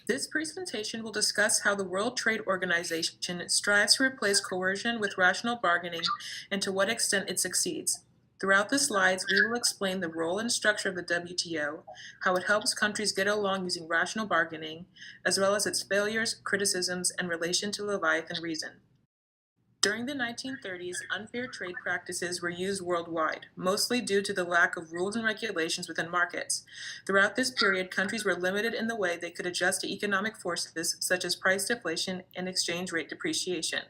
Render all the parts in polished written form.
This presentation will discuss how the World Trade Organization strives to replace coercion with rational bargaining and to what extent it succeeds. Throughout the slides, we will explain the role and structure of the WTO, how it helps countries get along using rational bargaining, as well as its failures, criticisms, and relation to Leviathan reason. During the 1930s, unfair trade practices were used worldwide, mostly due to the lack of rules and regulations within markets. Throughout this period, countries were limited in the way they could adjust to economic forces such as price deflation and exchange rate depreciation.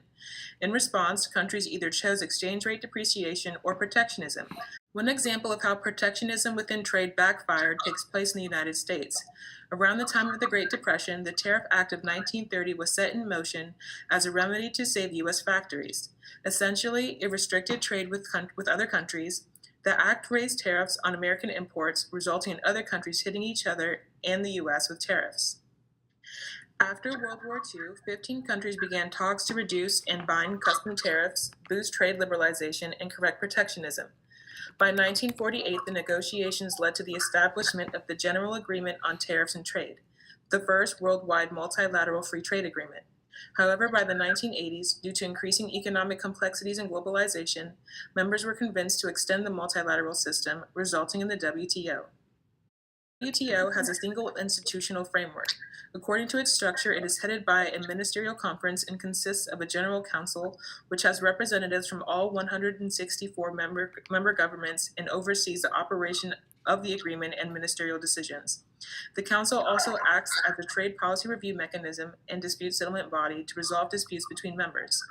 In response, countries either chose exchange rate depreciation or protectionism. One example of how protectionism within trade backfired takes place in the United States. Around the time of the Great Depression, the Tariff Act of 1930 was set in motion as a remedy to save U.S. factories. Essentially, it restricted trade with other countries. The act raised tariffs on American imports, resulting in other countries hitting each other and the U.S. with tariffs. After World War II, 15 countries began talks to reduce and bind custom tariffs, boost trade liberalization, and correct protectionism. By 1948, the negotiations led to the establishment of the General Agreement on Tariffs and Trade, the first worldwide multilateral free trade agreement. However, by the 1980s, due to increasing economic complexities and globalization, members were convinced to extend the multilateral system, resulting in the WTO. The WTO has a single institutional framework. According to its structure, it is headed by a ministerial conference and consists of a general council, which has representatives from all 164 member governments and oversees the operation of the agreement and ministerial decisions. The council also acts as a trade policy review mechanism and dispute settlement body to resolve disputes between members.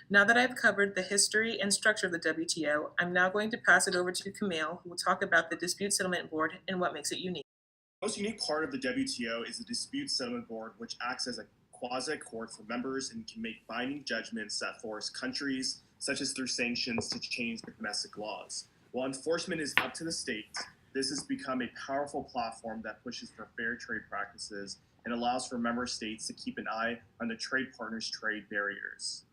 Now that I've covered the history and structure of the WTO, I'm now going to pass it over to Camille, who will talk about the Dispute Settlement Board and what makes it unique. The most unique part of the WTO is the Dispute Settlement Board, which acts as a quasi-court for members and can make binding judgments that force countries, such as through sanctions, to change their domestic laws. While enforcement is up to the states, this has become a powerful platform that pushes for fair trade practices and allows for member states to keep an eye on the trade partners' trade barriers.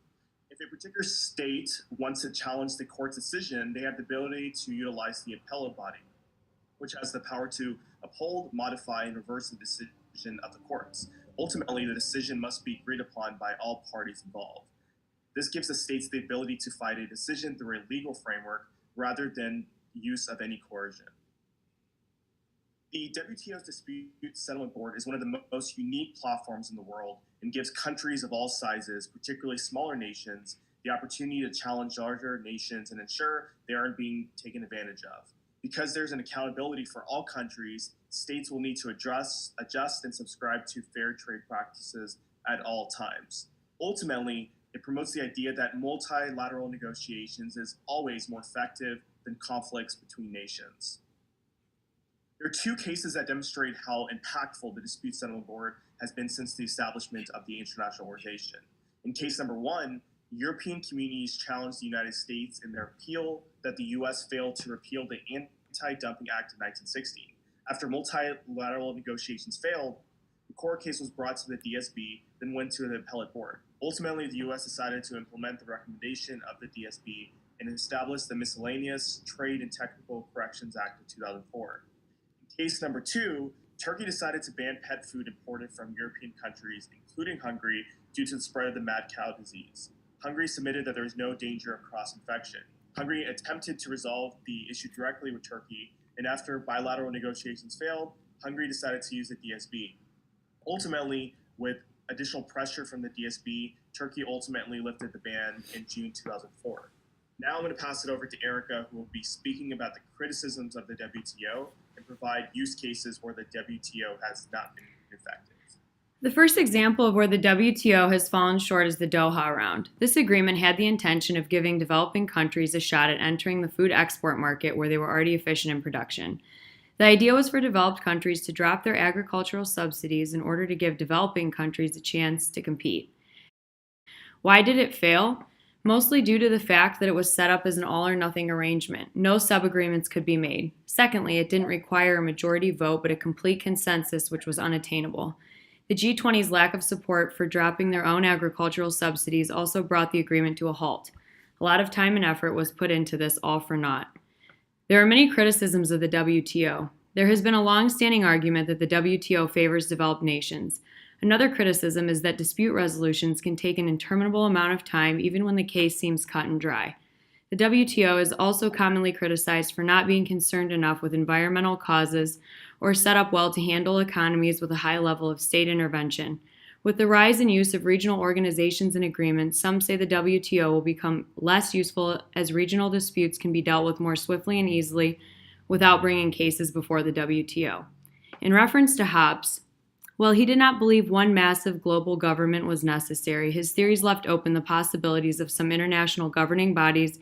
If a particular state wants to challenge the court's decision, they have the ability to utilize the appellate body, which has the power to uphold, modify, and reverse the decision of the courts. Ultimately, the decision must be agreed upon by all parties involved. This gives the states the ability to fight a decision through a legal framework rather than use of any coercion. The WTO's Dispute Settlement Board is one of the most unique platforms in the world and gives countries of all sizes, particularly smaller nations, the opportunity to challenge larger nations and ensure they aren't being taken advantage of. Because there's an accountability for all countries, states will need to adjust, and subscribe to fair trade practices at all times. Ultimately, it promotes the idea that multilateral negotiations is always more effective than conflicts between nations. There are two cases that demonstrate how impactful the Dispute Settlement Board has been since the establishment of the international organization. In case number one, European communities challenged the United States in their appeal that the U.S. failed to repeal the Anti-Dumping Act of 1960. After multilateral negotiations failed, the court case was brought to the DSB, then went to the appellate board. Ultimately, the U.S. decided to implement the recommendation of the DSB and establish the Miscellaneous Trade and Technical Corrections Act of 2004. In case number two, Turkey decided to ban pet food imported from European countries, including Hungary, due to the spread of the mad cow disease. Hungary submitted that there was no danger of cross-infection. Hungary attempted to resolve the issue directly with Turkey, and after bilateral negotiations failed, Hungary decided to use the DSB. Ultimately, with additional pressure from the DSB, Turkey ultimately lifted the ban in June 2004. Now I'm going to pass it over to Erica, who will be speaking about the criticisms of the WTO and provide use cases where the WTO has not been effective. The first example of where the WTO has fallen short is the Doha Round. This agreement had the intention of giving developing countries a shot at entering the food export market where they were already efficient in production. The idea was for developed countries to drop their agricultural subsidies in order to give developing countries a chance to compete. Why did it fail? Mostly due to the fact that it was set up as an all-or-nothing arrangement. No sub-agreements could be made. Secondly, it didn't require a majority vote but a complete consensus, which was unattainable. The G20's lack of support for dropping their own agricultural subsidies also brought the agreement to a halt. A lot of time and effort was put into this, all for naught. There are many criticisms of the WTO. There has been a long-standing argument that the WTO favors developed nations. Another criticism is that dispute resolutions can take an interminable amount of time even when the case seems cut and dry. The WTO is also commonly criticized for not being concerned enough with environmental causes or set up well to handle economies with a high level of state intervention. With the rise in use of regional organizations and agreements, some say the WTO will become less useful as regional disputes can be dealt with more swiftly and easily without bringing cases before the WTO. In reference to Hobbes, while he did not believe one massive global government was necessary, his theories left open the possibilities of some international governing bodies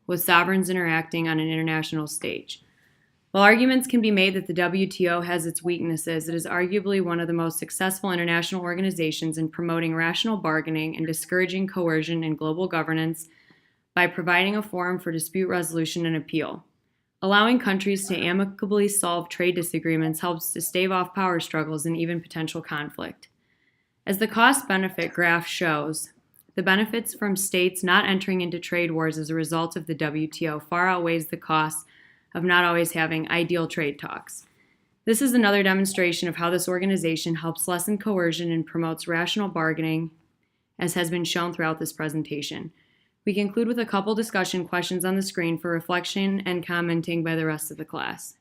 with sovereigns interacting on an international stage. While arguments can be made that the WTO has its weaknesses, it is arguably one of the most successful international organizations in promoting rational bargaining and discouraging coercion in global governance by providing a forum for dispute resolution and appeal. Allowing countries to amicably solve trade disagreements helps to stave off power struggles and even potential conflict. As the cost-benefit graph shows, the benefits from states not entering into trade wars as a result of the WTO far outweighs the costs of not always having ideal trade talks. This is another demonstration of how this organization helps lessen coercion and promotes rational bargaining, as has been shown throughout this presentation. We conclude with a couple discussion questions on the screen for reflection and commenting by the rest of the class.